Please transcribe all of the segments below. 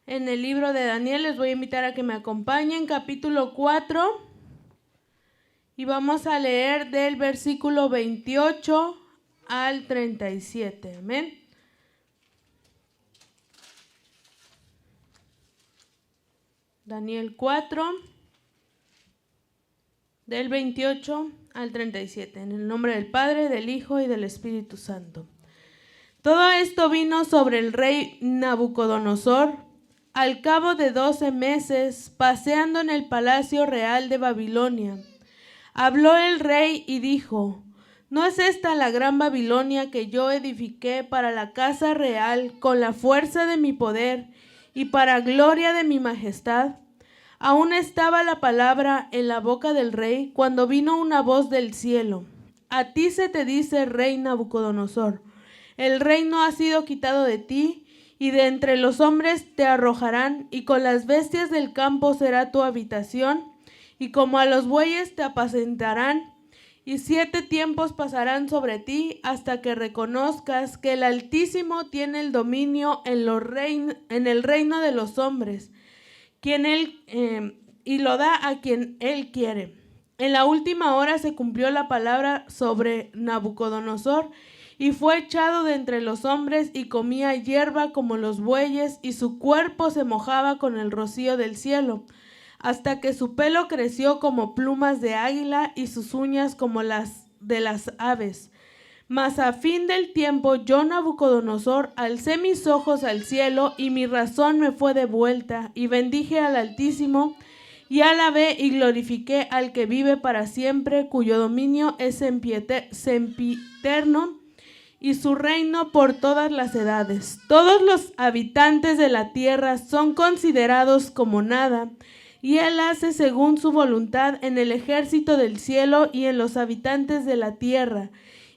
en el libro de Daniel. Les voy a invitar a que me acompañen, capítulo 4, y vamos a leer del versículo 28 al 37. Amén. Daniel 4, del 28 al 37. En el nombre del Padre, del Hijo y del Espíritu Santo. Todo esto vino sobre el rey Nabucodonosor al cabo de 12 meses, paseando en el palacio real de Babilonia. Habló el rey y dijo: ¿No es esta la gran Babilonia que yo edifiqué para la casa real con la fuerza de mi poder y para gloria de mi majestad? Aún estaba la palabra en la boca del rey cuando vino una voz del cielo: A ti se te dice, rey Nabucodonosor, el reino ha sido quitado de ti, y de entre los hombres te arrojarán, y con las bestias del campo será tu habitación, y como a los bueyes te apacentarán. Y 7 tiempos pasarán sobre ti hasta que reconozcas que el Altísimo tiene el dominio en el reino de los hombres, y lo da a quien él quiere. En la última hora se cumplió la palabra sobre Nabucodonosor, y fue echado de entre los hombres y comía hierba como los bueyes, y su cuerpo se mojaba con el rocío del cielo, hasta que su pelo creció como plumas de águila y sus uñas como las de las aves. Mas a fin del tiempo yo, Nabucodonosor, alcé mis ojos al cielo, y mi razón me fue devuelta, y bendije al Altísimo, y alabé y glorifiqué al que vive para siempre, cuyo dominio es sempiterno, y su reino por todas las edades. Todos los habitantes de la tierra son considerados como nada, y él hace según su voluntad en el ejército del cielo y en los habitantes de la tierra.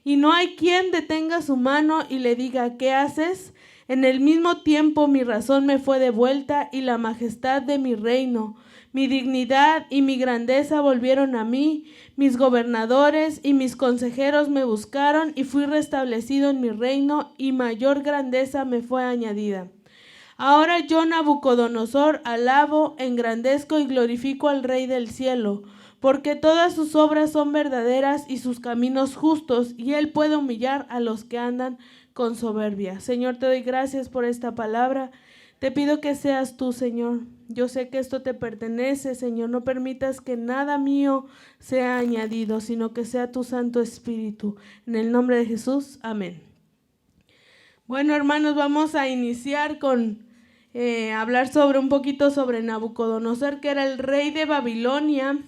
Y no hay quien detenga su mano y le diga: ¿qué haces? En el mismo tiempo mi razón me fue devuelta, y la majestad de mi reino, mi dignidad y mi grandeza volvieron a mí. Mis gobernadores y mis consejeros me buscaron, y fui restablecido en mi reino, y mayor grandeza me fue añadida. Ahora yo, Nabucodonosor, alabo, engrandezco y glorifico al Rey del cielo, porque todas sus obras son verdaderas y sus caminos justos, y él puede humillar a los que andan con soberbia. Señor, te doy gracias por esta palabra. Te pido que seas tú, Señor. Yo sé que esto te pertenece, Señor. No permitas que nada mío sea añadido, sino que sea tu Santo Espíritu. En el nombre de Jesús, amén. Bueno, hermanos, vamos a iniciar con hablar un poquito sobre Nabucodonosor, que era el rey de Babilonia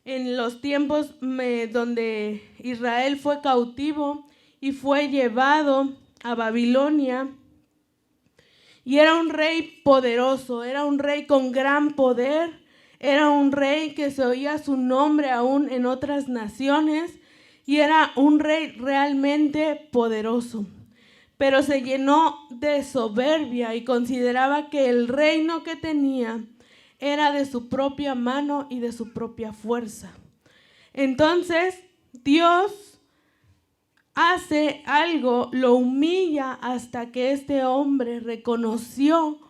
en los tiempos donde Israel fue cautivo y fue llevado a Babilonia. Y era un rey poderoso, era un rey con gran poder, era un rey que se oía su nombre aún en otras naciones, y era un rey realmente poderoso. Pero se llenó de soberbia y consideraba que el reino que tenía era de su propia mano y de su propia fuerza. Entonces Dios hace algo, lo humilla hasta que este hombre reconoció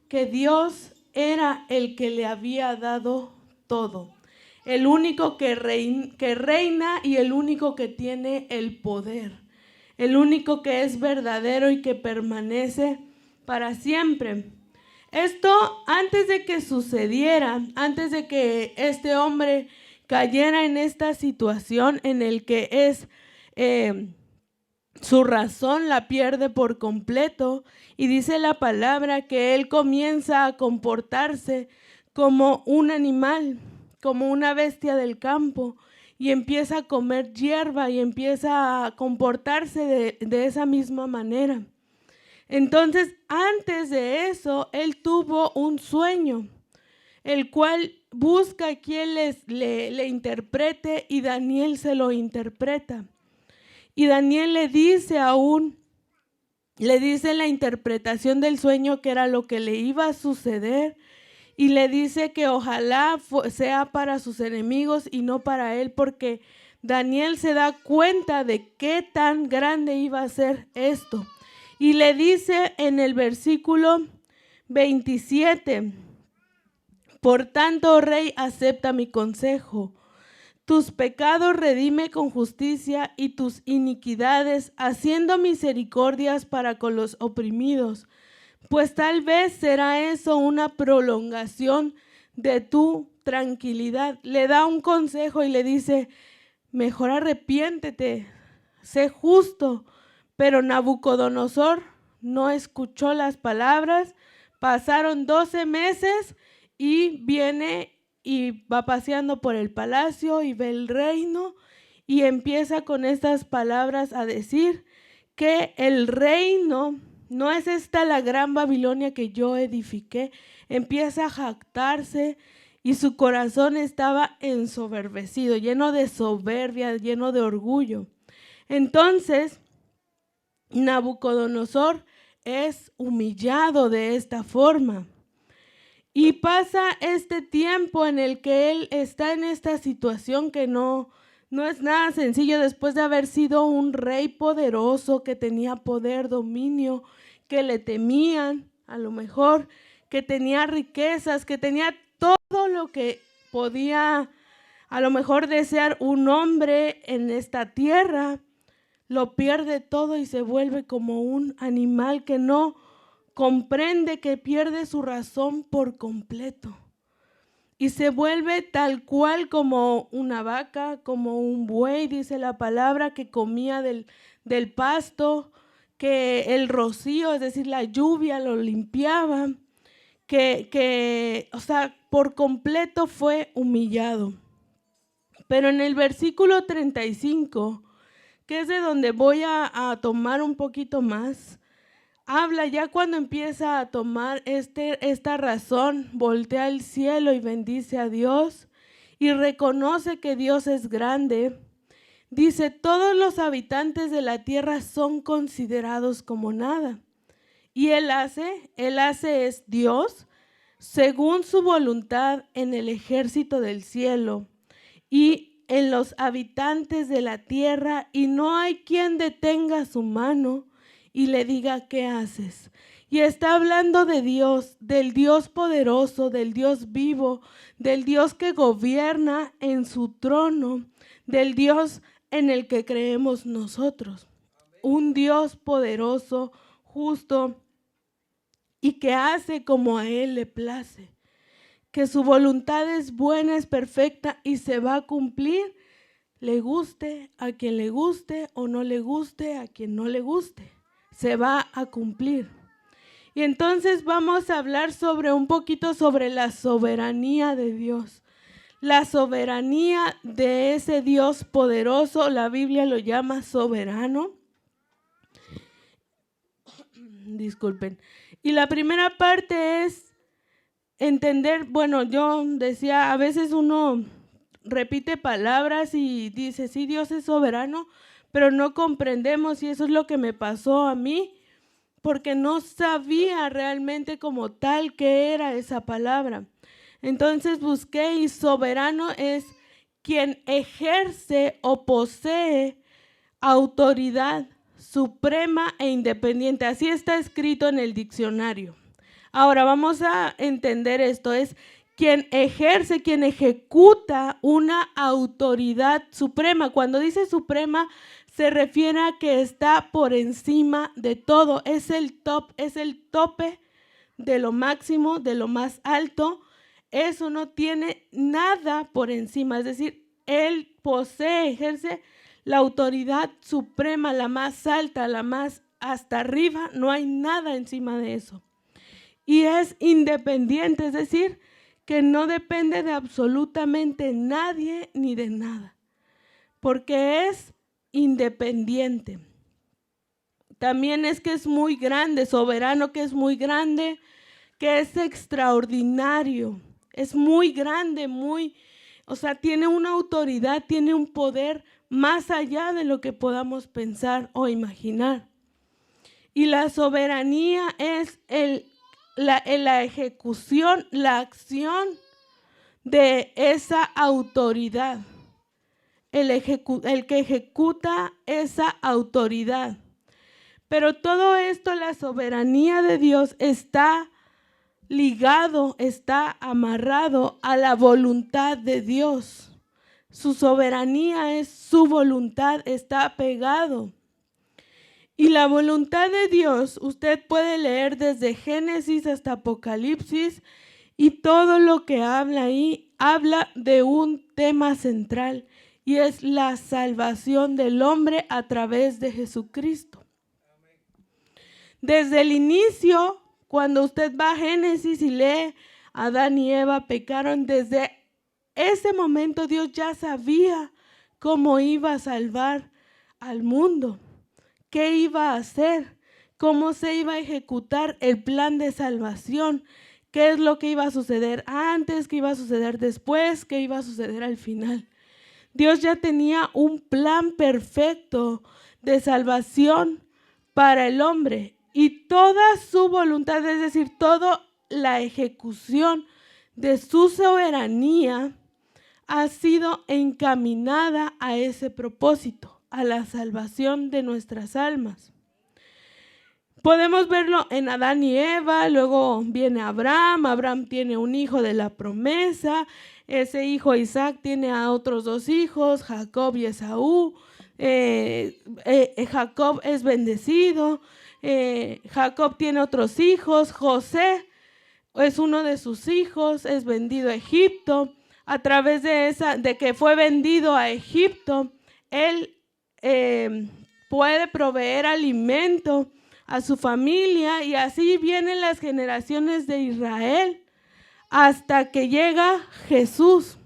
que Dios era el que le había dado todo, el único que reina y el único que tiene el poder, el único que es verdadero y que permanece para siempre. Esto antes de que sucediera, antes de que este hombre cayera en esta situación en el que es su razón la pierde por completo, y dice la palabra que él comienza a comportarse como un animal, como una bestia del campo, y empieza a comer hierba y empieza a comportarse de esa misma manera. Entonces, antes de eso, él tuvo un sueño, el cual busca quien le interprete, y Daniel se lo interpreta. Y Daniel le dice la interpretación del sueño, que era lo que le iba a suceder, y le dice que ojalá sea para sus enemigos y no para él, porque Daniel se da cuenta de qué tan grande iba a ser esto. Y le dice en el versículo 27. Por tanto, oh rey, acepta mi consejo. Tus pecados redime con justicia y tus iniquidades, haciendo misericordias para con los oprimidos. Pues tal vez será eso una prolongación de tu tranquilidad. Le da un consejo y le dice, mejor arrepiéntete, sé justo. Pero Nabucodonosor no escuchó las palabras. Pasaron 12 meses y viene y va paseando por el palacio y ve el reino y empieza con estas palabras a decir que el reino no es esta la gran Babilonia que yo edifiqué. Empieza a jactarse y su corazón estaba ensoberbecido, lleno de soberbia, lleno de orgullo. Entonces, Nabucodonosor es humillado de esta forma. Y pasa este tiempo en el que él está en esta situación que no es nada sencillo después de haber sido un rey poderoso que tenía poder, dominio, que le temían, a lo mejor, que tenía riquezas, que tenía todo lo que podía a lo mejor desear un hombre en esta tierra. Lo pierde todo y se vuelve como un animal que no comprende, que pierde su razón por completo. Y se vuelve tal cual como una vaca, como un buey, dice la palabra, que comía del pasto, que el rocío, es decir, la lluvia lo limpiaba, o sea, por completo fue humillado. Pero en el versículo 35, que es de donde voy a tomar un poquito más, habla ya cuando empieza a tomar esta razón, voltea al cielo y bendice a Dios y reconoce que Dios es grande. Dice, todos los habitantes de la tierra son considerados como nada. Y Él hace es Dios, según su voluntad en el ejército del cielo y en los habitantes de la tierra, y no hay quien detenga su mano y le diga, ¿qué haces? Y está hablando de Dios, del Dios poderoso, del Dios vivo, del Dios que gobierna en su trono, del Dios en el que creemos nosotros. Un Dios poderoso, justo y que hace como a Él le place. Que su voluntad es buena, es perfecta y se va a cumplir, le guste a quien le guste o no le guste a quien no le guste. Se va a cumplir. Y entonces vamos a hablar un poquito sobre la soberanía de Dios. La soberanía de ese Dios poderoso, la Biblia lo llama soberano. Disculpen. Y la primera parte es entender, bueno, yo decía, a veces uno repite palabras y dice, sí, Dios es soberano, pero no comprendemos, y eso es lo que me pasó a mí, porque no sabía realmente como tal qué era esa palabra. Entonces busqué y soberano es quien ejerce o posee autoridad suprema e independiente. Así está escrito en el diccionario. Ahora vamos a entender esto, es quien ejerce, quien ejecuta una autoridad suprema. Cuando dice suprema, se refiere a que está por encima de todo, es el tope de lo máximo, de lo más alto. Eso no tiene nada por encima, es decir, Él posee, ejerce la autoridad suprema, la más alta, la más hasta arriba, no hay nada encima de eso. Y es independiente, es decir, que no depende de absolutamente nadie ni de nada, porque es independiente. También es que es muy grande, soberano, que es muy grande, que es extraordinario, es muy grande, o sea, tiene una autoridad, tiene un poder más allá de lo que podamos pensar o imaginar. Y la soberanía es la ejecución, la acción de esa autoridad, el que ejecuta esa autoridad. Pero todo esto, la soberanía de Dios está ligado, está amarrado a la voluntad de Dios. Su soberanía es su voluntad, está pegado. Y la voluntad de Dios, usted puede leer desde Génesis hasta Apocalipsis, y todo lo que habla ahí habla de un tema central, y es la salvación del hombre a través de Jesucristo. Desde el inicio, cuando usted va a Génesis y lee, Adán y Eva pecaron, desde ese momento Dios ya sabía cómo iba a salvar al mundo, qué iba a hacer, cómo se iba a ejecutar el plan de salvación, qué es lo que iba a suceder antes, qué iba a suceder después, qué iba a suceder al final. Dios ya tenía un plan perfecto de salvación para el hombre, y toda su voluntad, es decir, toda la ejecución de su soberanía ha sido encaminada a ese propósito, a la salvación de nuestras almas. Podemos verlo en Adán y Eva, luego viene Abraham. Abraham tiene un hijo de la promesa, ese hijo Isaac tiene a otros 2 hijos, Jacob y Esaú. Jacob es bendecido, Jacob tiene otros hijos, José es uno de sus hijos, es vendido a Egipto. A través de que fue vendido a Egipto, él puede proveer alimento a su familia, y así vienen las generaciones de Israel hasta que llega Jesús.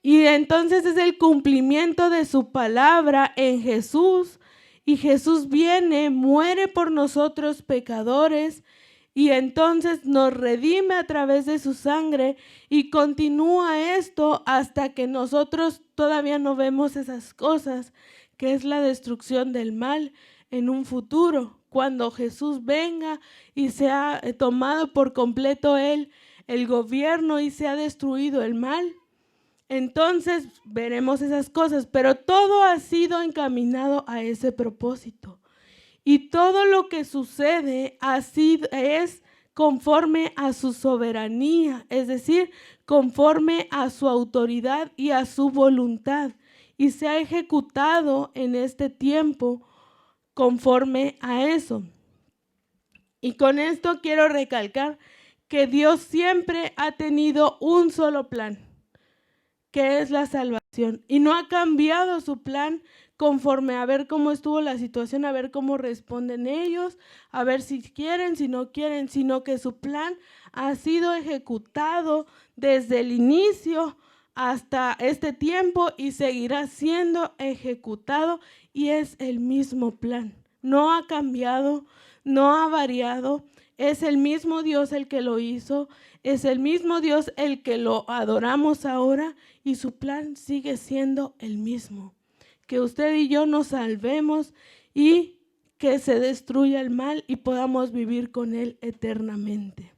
Y entonces es el cumplimiento de su palabra en Jesús, y Jesús viene, muere por nosotros pecadores, y entonces nos redime a través de su sangre, y continúa esto hasta que nosotros todavía no vemos esas cosas, que es la destrucción del mal en un futuro, cuando Jesús venga y sea tomado por completo el gobierno y sea destruido el mal. Entonces veremos esas cosas, pero todo ha sido encaminado a ese propósito. Y todo lo que sucede es conforme a su soberanía, es decir, conforme a su autoridad y a su voluntad. Y se ha ejecutado en este tiempo conforme a eso. Y con esto quiero recalcar que Dios siempre ha tenido un solo plan, que es la salvación, y no ha cambiado su plan conforme a ver cómo estuvo la situación, a ver cómo responden ellos, a ver si quieren, si no quieren, sino que su plan ha sido ejecutado desde el inicio hasta este tiempo y seguirá siendo ejecutado, y es el mismo plan. No ha cambiado, no ha variado, es el mismo Dios el que lo hizo, es el mismo Dios el que lo adoramos ahora, y su plan sigue siendo el mismo. Que usted y yo nos salvemos y que se destruya el mal y podamos vivir con él eternamente.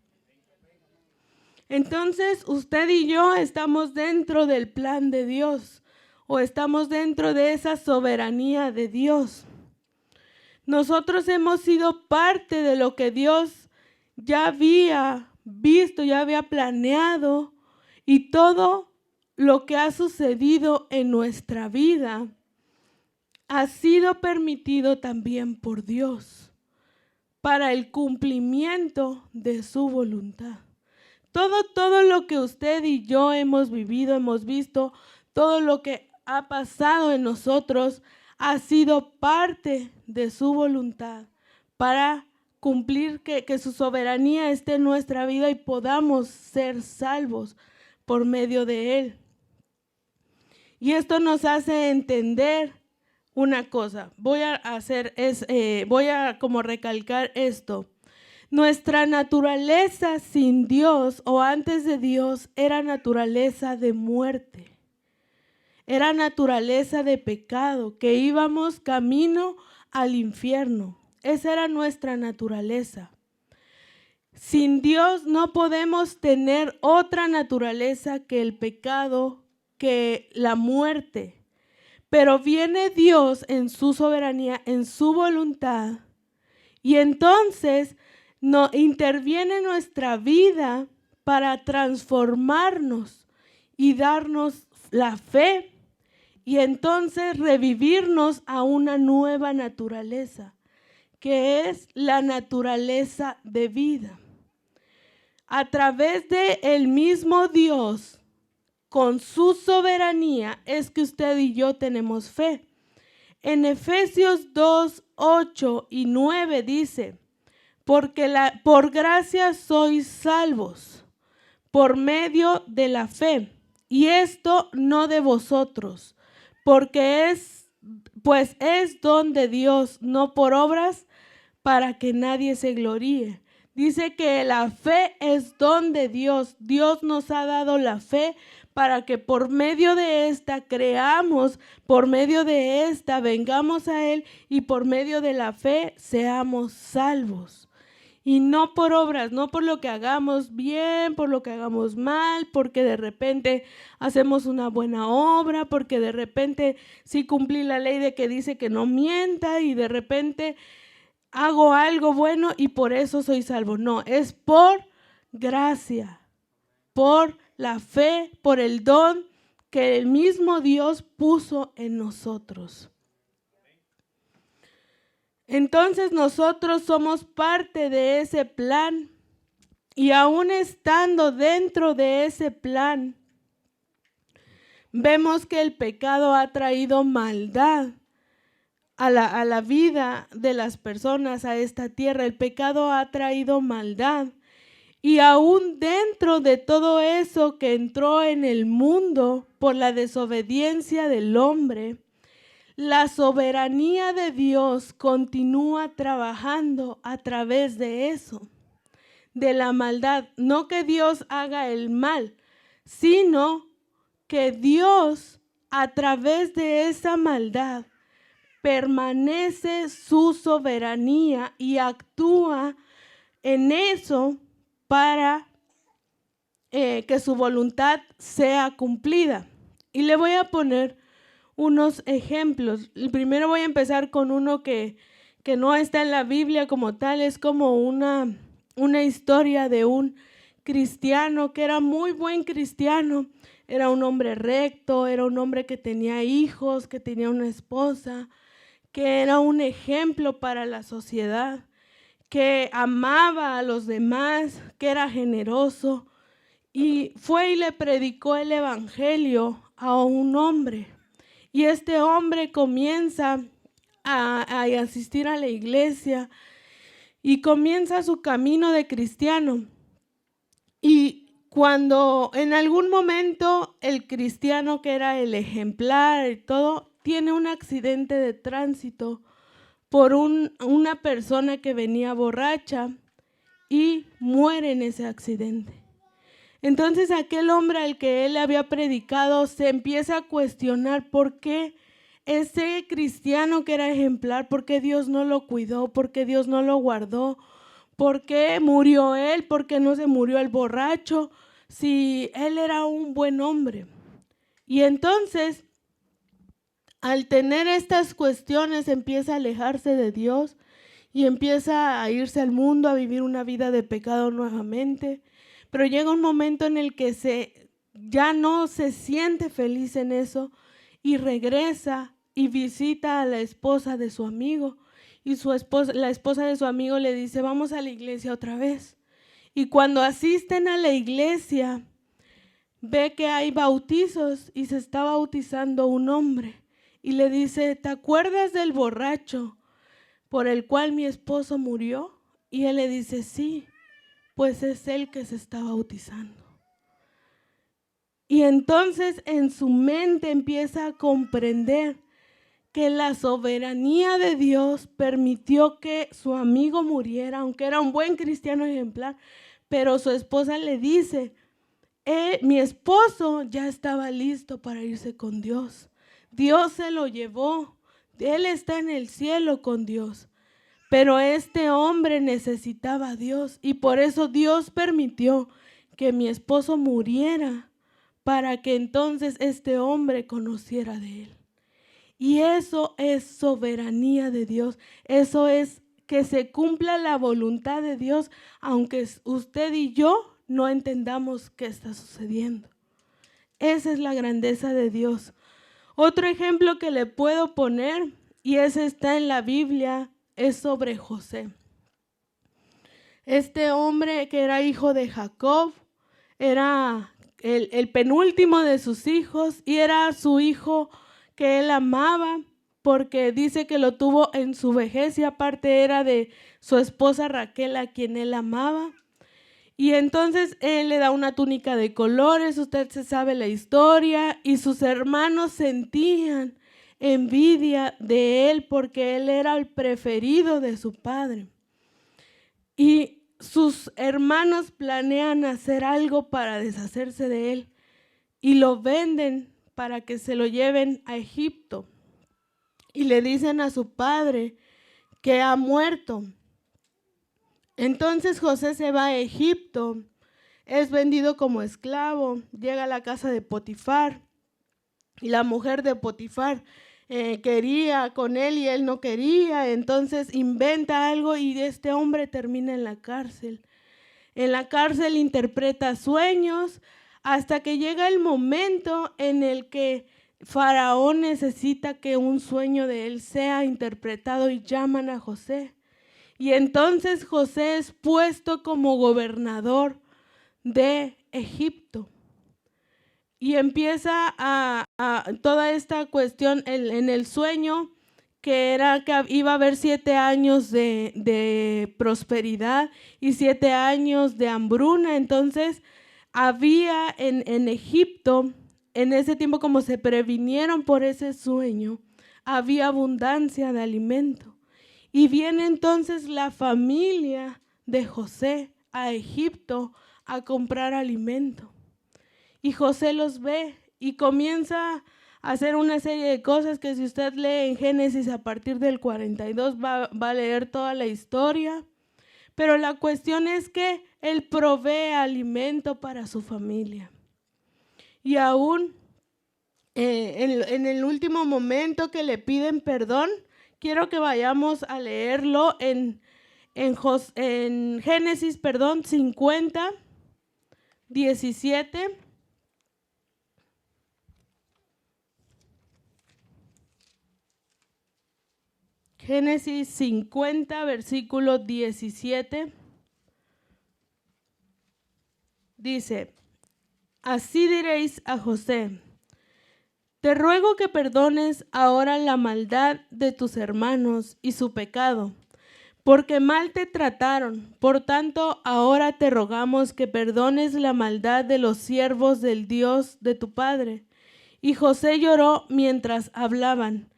Entonces, usted y yo estamos dentro del plan de Dios, o estamos dentro de esa soberanía de Dios. Nosotros hemos sido parte de lo que Dios ya había visto, ya había planeado, y todo lo que ha sucedido en nuestra vida ha sido permitido también por Dios para el cumplimiento de su voluntad. Todo lo que usted y yo hemos vivido, hemos visto, todo lo que ha pasado en nosotros ha sido parte de su voluntad para cumplir que su soberanía esté en nuestra vida y podamos ser salvos por medio de él. Y esto nos hace entender una cosa. Voy a como recalcar esto. Nuestra naturaleza sin Dios o antes de Dios era naturaleza de muerte. Era naturaleza de pecado, que íbamos camino al infierno. Esa era nuestra naturaleza. Sin Dios no podemos tener otra naturaleza que el pecado, que la muerte. Pero viene Dios en su soberanía, en su voluntad, y entonces no interviene en nuestra vida para transformarnos y darnos la fe y entonces revivirnos a una nueva naturaleza, que es la naturaleza de vida. A través de el mismo Dios, con su soberanía, es que usted y yo tenemos fe. En Efesios 2, 8 y 9 dice, porque por gracia sois salvos, por medio de la fe, y esto no de vosotros, porque es don de Dios, no por obras, para que nadie se gloríe. Dice que la fe es don de Dios. Dios nos ha dado la fe para que por medio de esta creamos, por medio de esta vengamos a Él y por medio de la fe seamos salvos. Y no por obras, no por lo que hagamos bien, por lo que hagamos mal, porque de repente hacemos una buena obra, porque de repente sí cumplí la ley de que dice que no mienta y de repente hago algo bueno y por eso soy salvo. No, es por gracia, por la fe, por el don que el mismo Dios puso en nosotros. Entonces nosotros somos parte de ese plan y aún estando dentro de ese plan, vemos que el pecado ha traído maldad a la vida de las personas, a esta tierra. El pecado ha traído maldad y aún dentro de todo eso que entró en el mundo por la desobediencia del hombre, la soberanía de Dios continúa trabajando a través de eso, de la maldad. No que Dios haga el mal, sino que Dios a través de esa maldad permanece su soberanía y actúa en eso para que su voluntad sea cumplida. Y le voy a poner unos ejemplos. El primero voy a empezar con uno que no está en la Biblia como tal, es como una historia de un cristiano que era muy buen cristiano, era un hombre recto, era un hombre que tenía hijos, que tenía una esposa, que era un ejemplo para la sociedad, que amaba a los demás, que era generoso, y fue y le predicó el evangelio a un hombre. Y este hombre comienza a asistir a la iglesia y comienza su camino de cristiano. Y cuando en algún momento el cristiano que era el ejemplar y todo, tiene un accidente de tránsito por una persona que venía borracha y muere en ese accidente. Entonces aquel hombre al que él le había predicado se empieza a cuestionar por qué ese cristiano que era ejemplar, por qué Dios no lo cuidó, por qué Dios no lo guardó, por qué murió él, por qué no se murió el borracho, si él era un buen hombre. Y entonces, al tener estas cuestiones, empieza a alejarse de Dios y empieza a irse al mundo, a vivir una vida de pecado nuevamente. Pero llega un momento en el que ya no se siente feliz en eso y regresa y visita a la esposa de su amigo. Y la esposa de su amigo le dice, vamos a la iglesia otra vez. Y cuando asisten a la iglesia, ve que hay bautizos y se está bautizando un hombre. Y le dice, ¿te acuerdas del borracho por el cual mi esposo murió? Y él le dice, sí. Pues es él que se está bautizando. Y entonces en su mente empieza a comprender que la soberanía de Dios permitió que su amigo muriera, aunque era un buen cristiano ejemplar, pero su esposa le dice, mi esposo ya estaba listo para irse con Dios. Dios se lo llevó, él está en el cielo con Dios. Pero este hombre necesitaba a Dios y por eso Dios permitió que mi esposo muriera para que entonces este hombre conociera de él. Y eso es soberanía de Dios. Eso es que se cumpla la voluntad de Dios, aunque usted y yo no entendamos qué está sucediendo. Esa es la grandeza de Dios. Otro ejemplo que le puedo poner, y ese está en la Biblia, es sobre José. Este hombre que era hijo de Jacob, era el penúltimo de sus hijos y era su hijo que él amaba, porque dice que lo tuvo en su vejez y aparte era de su esposa Raquel, a quien él amaba. Y entonces él le da una túnica de colores, usted se sabe la historia, y sus hermanos sentían envidia de él porque él era el preferido de su padre. Y sus hermanos planean hacer algo para deshacerse de él y lo venden para que se lo lleven a Egipto. Y le dicen a su padre que ha muerto. Entonces José se va a Egipto, es vendido como esclavo, llega a la casa de Potifar y la mujer de Potifar quería con él y él no quería, entonces inventa algo y este hombre termina en la cárcel. En la cárcel interpreta sueños hasta que llega el momento en el que Faraón necesita que un sueño de él sea interpretado y llaman a José. Y entonces José es puesto como gobernador de Egipto. Y empieza a toda esta cuestión en el sueño, que era que iba a haber 7 años de prosperidad y 7 años de hambruna. Entonces había en Egipto, en ese tiempo, como se previnieron por ese sueño, había abundancia de alimento. Y viene entonces la familia de José a Egipto a comprar alimento. Y José los ve y comienza a hacer una serie de cosas que si usted lee en Génesis a partir del 42 va a leer toda la historia. Pero la cuestión es que él provee alimento para su familia. Y aún en el último momento que le piden perdón, quiero que vayamos a leerlo en Génesis 50, 17. Génesis 50, versículo 17. Dice: así diréis a José: te ruego que perdones ahora la maldad de tus hermanos y su pecado, porque mal te trataron. Por tanto, ahora te rogamos que perdones la maldad de los siervos del Dios de tu padre. Y José lloró mientras hablaban.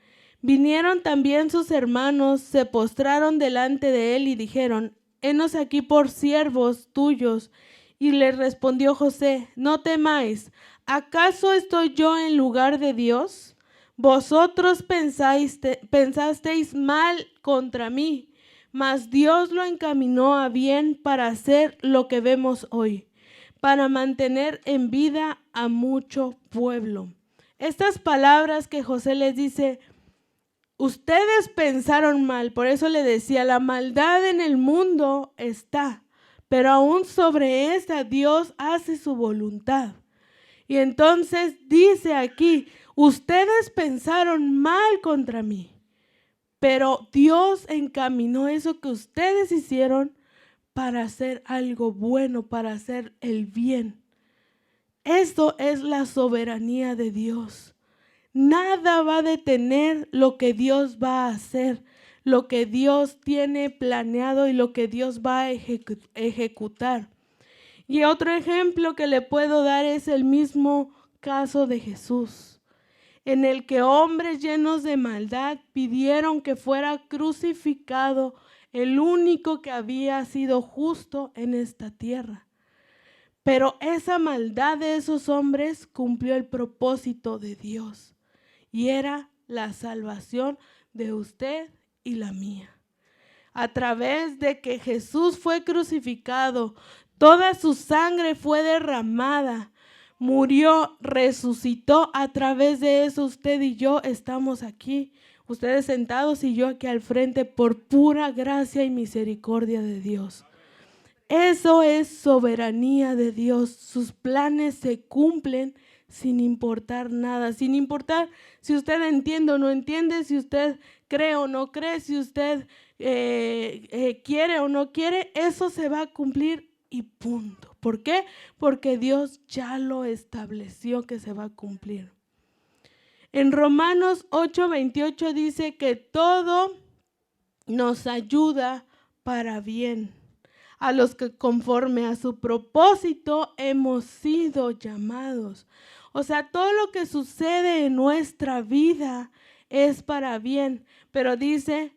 Vinieron también sus hermanos, se postraron delante de él y dijeron: henos aquí por siervos tuyos. Y le respondió José: no temáis, ¿acaso estoy yo en lugar de Dios? Vosotros pensasteis mal contra mí, mas Dios lo encaminó a bien para hacer lo que vemos hoy, para mantener en vida a mucho pueblo. Estas palabras que José les dice, ustedes pensaron mal, por eso le decía, la maldad en el mundo está, pero aún sobre esta Dios hace su voluntad. Y entonces dice aquí, ustedes pensaron mal contra mí, pero Dios encaminó eso que ustedes hicieron para hacer algo bueno, para hacer el bien. Esto es la soberanía de Dios. Nada va a detener lo que Dios va a hacer, lo que Dios tiene planeado y lo que Dios va a ejecutar. Y otro ejemplo que le puedo dar es el mismo caso de Jesús, en el que hombres llenos de maldad pidieron que fuera crucificado el único que había sido justo en esta tierra. Pero esa maldad de esos hombres cumplió el propósito de Dios. Y era la salvación de usted y la mía. A través de que Jesús fue crucificado, toda su sangre fue derramada, murió, resucitó. A través de eso usted y yo estamos aquí. ustedes sentados y yo aquí al frente por pura gracia y misericordia de Dios. Eso es soberanía de Dios. Sus planes se cumplen sin importar nada, sin importar si usted entiende o no entiende, si usted cree o no cree, si usted quiere o no quiere, eso se va a cumplir y punto. ¿Por qué? Porque Dios ya lo estableció que se va a cumplir. En Romanos 8:28 dice que todo nos ayuda para bien a los que conforme a su propósito hemos sido llamados. O sea, todo lo que sucede en nuestra vida es para bien, pero dice,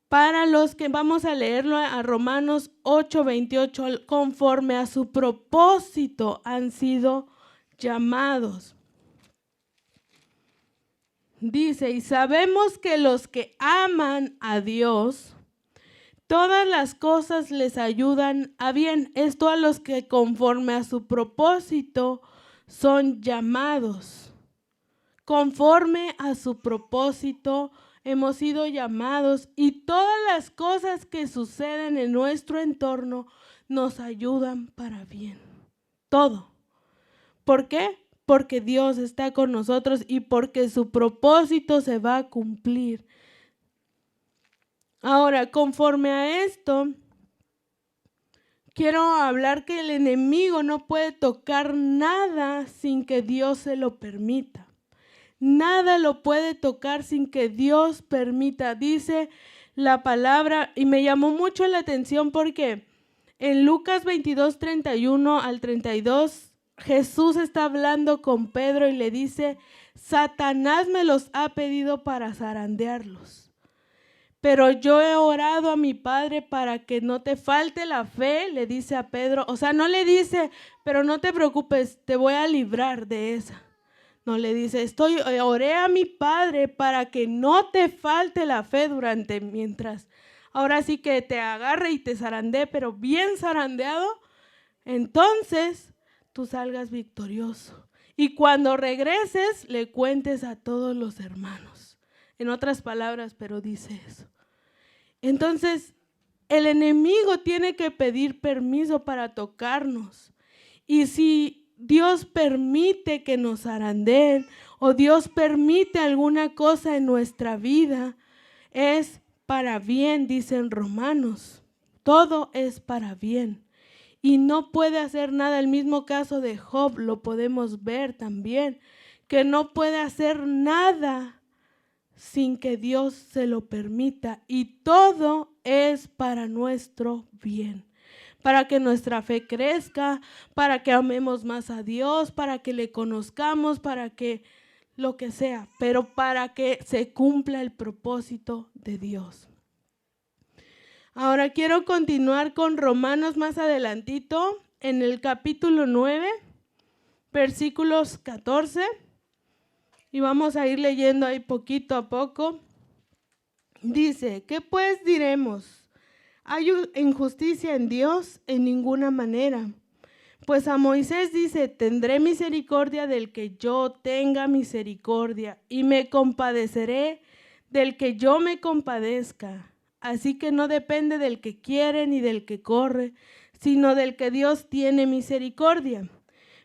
para los que, vamos a leerlo a Romanos 8:28, conforme a su propósito han sido llamados. Dice, y sabemos que los que aman a Dios, todas las cosas les ayudan a bien. Esto a los que conforme a su propósito son llamados. Conforme a su propósito hemos sido llamados y todas las cosas que suceden en nuestro entorno nos ayudan para bien. Todo. ¿Por qué? Porque Dios está con nosotros y porque su propósito se va a cumplir. Ahora, conforme a esto, quiero hablar que el enemigo no puede tocar nada sin que Dios se lo permita. Nada lo puede tocar sin que Dios permita. Dice la palabra, y me llamó mucho la atención porque en Lucas 22:31 al 32, Jesús está hablando con Pedro y le dice, Satanás me los ha pedido para zarandearlos. Pero yo he orado a mi Padre para que no te falte la fe, le dice a Pedro. O sea, no le dice, pero no te preocupes, te voy a librar de esa. No le dice, oré a mi Padre para que no te falte la fe mientras. Ahora sí que te agarre y te zarandee, pero bien zarandeado, entonces tú salgas victorioso. Y cuando regreses, le cuentes a todos los hermanos. En otras palabras, pero dice eso. Entonces, el enemigo tiene que pedir permiso para tocarnos. Y si Dios permite que nos zarandeen o Dios permite alguna cosa en nuestra vida, es para bien, dicen Romanos. Todo es para bien. Y no puede hacer nada. El mismo caso de Job lo podemos ver también, que no puede hacer nada sin que Dios se lo permita. Y todo es para nuestro bien. Para que nuestra fe crezca, para que amemos más a Dios, para que le conozcamos, para que lo que sea, pero para que se cumpla el propósito de Dios. Ahora quiero continuar con Romanos más adelantito, en el capítulo 9, versículos 14, y vamos a ir leyendo ahí poquito a poco. Dice, ¿qué pues diremos? ¿Hay injusticia en Dios? En ninguna manera. Pues a Moisés dice, tendré misericordia del que yo tenga misericordia, y me compadeceré del que yo me compadezca. Así que no depende del que quiere ni del que corre, sino del que Dios tiene misericordia.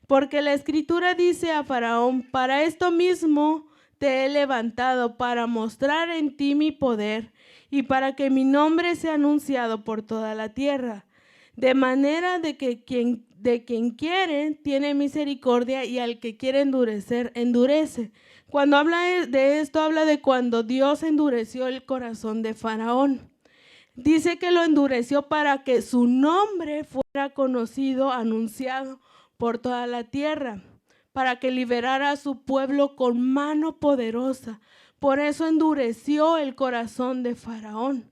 Porque la Escritura dice a Faraón, para esto mismo te he levantado, para mostrar en ti mi poder y para que mi nombre sea anunciado por toda la tierra. De manera de que quien quiere tiene misericordia y al que quiere endurecer, endurece. Cuando habla de esto, habla de cuando Dios endureció el corazón de Faraón. Dice que lo endureció para que su nombre fuera conocido, anunciado por toda la tierra, para que liberara a su pueblo con mano poderosa. Por eso endureció el corazón de Faraón.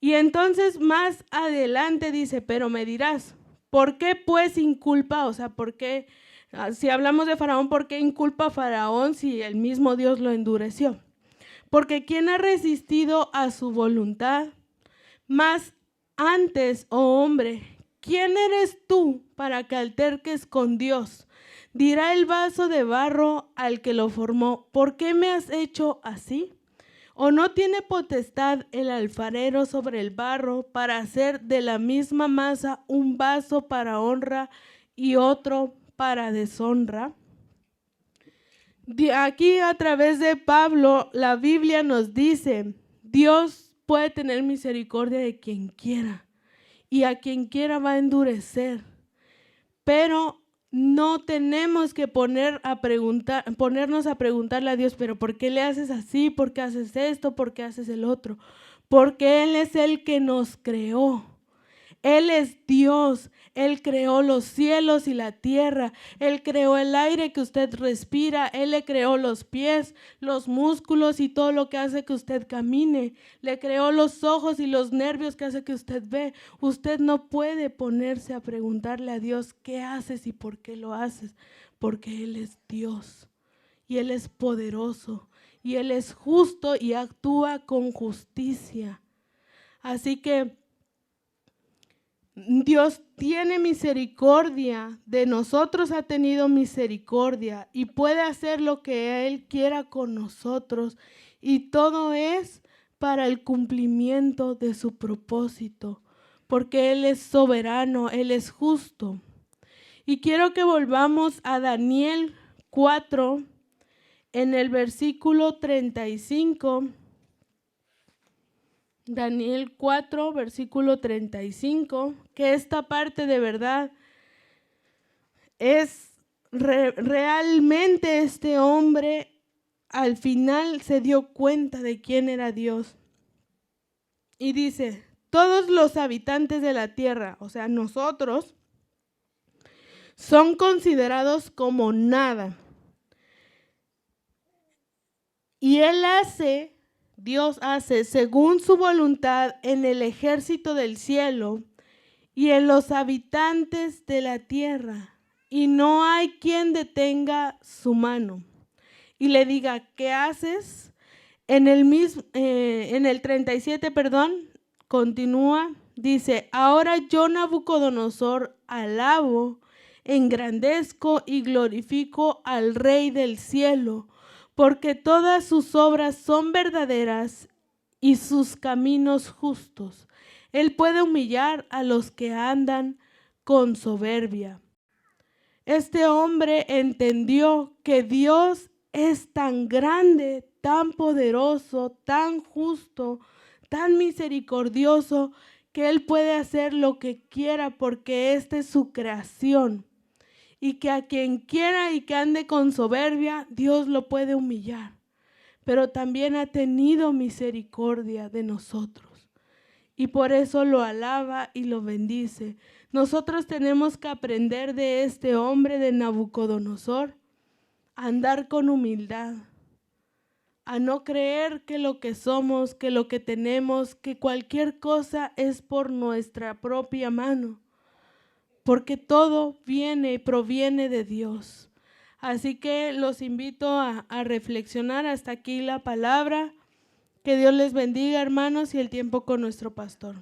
Y entonces más adelante dice, pero me dirás, ¿por qué pues inculpa? O sea, ¿por qué? Si hablamos de Faraón, ¿por qué inculpa a Faraón si el mismo Dios lo endureció? Porque ¿quién ha resistido a su voluntad? Más antes, oh hombre, ¿quién eres tú para que alterques con Dios? Dirá el vaso de barro al que lo formó, ¿por qué me has hecho así? ¿O no tiene potestad el alfarero sobre el barro para hacer de la misma masa un vaso para honra y otro para deshonra? Aquí a través de Pablo, la Biblia nos dice, Dios puede tener misericordia de quien quiera y a quien quiera va a endurecer, pero no tenemos que ponernos a preguntarle a Dios, pero ¿por qué le haces así? ¿Por qué haces esto? ¿Por qué haces el otro? Porque Él es el que nos creó. Él es Dios, Él creó los cielos y la tierra, Él creó el aire que usted respira, Él le creó los pies, los músculos y todo lo que hace que usted camine, le creó los ojos y los nervios que hace que usted ve. Usted no puede ponerse a preguntarle a Dios qué haces y por qué lo haces, porque Él es Dios y Él es poderoso y Él es justo y actúa con justicia. Así que Dios tiene misericordia de nosotros, ha tenido misericordia y puede hacer lo que Él quiera con nosotros, y todo es para el cumplimiento de su propósito, porque Él es soberano, Él es justo. Y quiero que volvamos a Daniel 4 en el versículo 35. Daniel 4, versículo 35, que esta parte de verdad es realmente este hombre al final se dio cuenta de quién era Dios. Y dice, todos los habitantes de la tierra, o sea, nosotros, son considerados como nada. Y Dios hace según su voluntad en el ejército del cielo y en los habitantes de la tierra, y no hay quien detenga su mano y le diga, ¿qué haces? En el 37, continúa, dice, ahora yo, Nabucodonosor, alabo, engrandezco y glorifico al Rey del cielo, porque todas sus obras son verdaderas y sus caminos justos. Él puede humillar a los que andan con soberbia. Este hombre entendió que Dios es tan grande, tan poderoso, tan justo, tan misericordioso, que Él puede hacer lo que quiera porque esta es su creación. Y que a quien quiera y que ande con soberbia, Dios lo puede humillar. Pero también ha tenido misericordia de nosotros. Y por eso lo alaba y lo bendice. Nosotros tenemos que aprender de este hombre, de Nabucodonosor, a andar con humildad, a no creer que lo que somos, que lo que tenemos, que cualquier cosa es por nuestra propia mano, porque todo viene y proviene de Dios. Así que los invito a reflexionar. Hasta aquí la palabra. Que Dios les bendiga, hermanos, y el tiempo con nuestro pastor.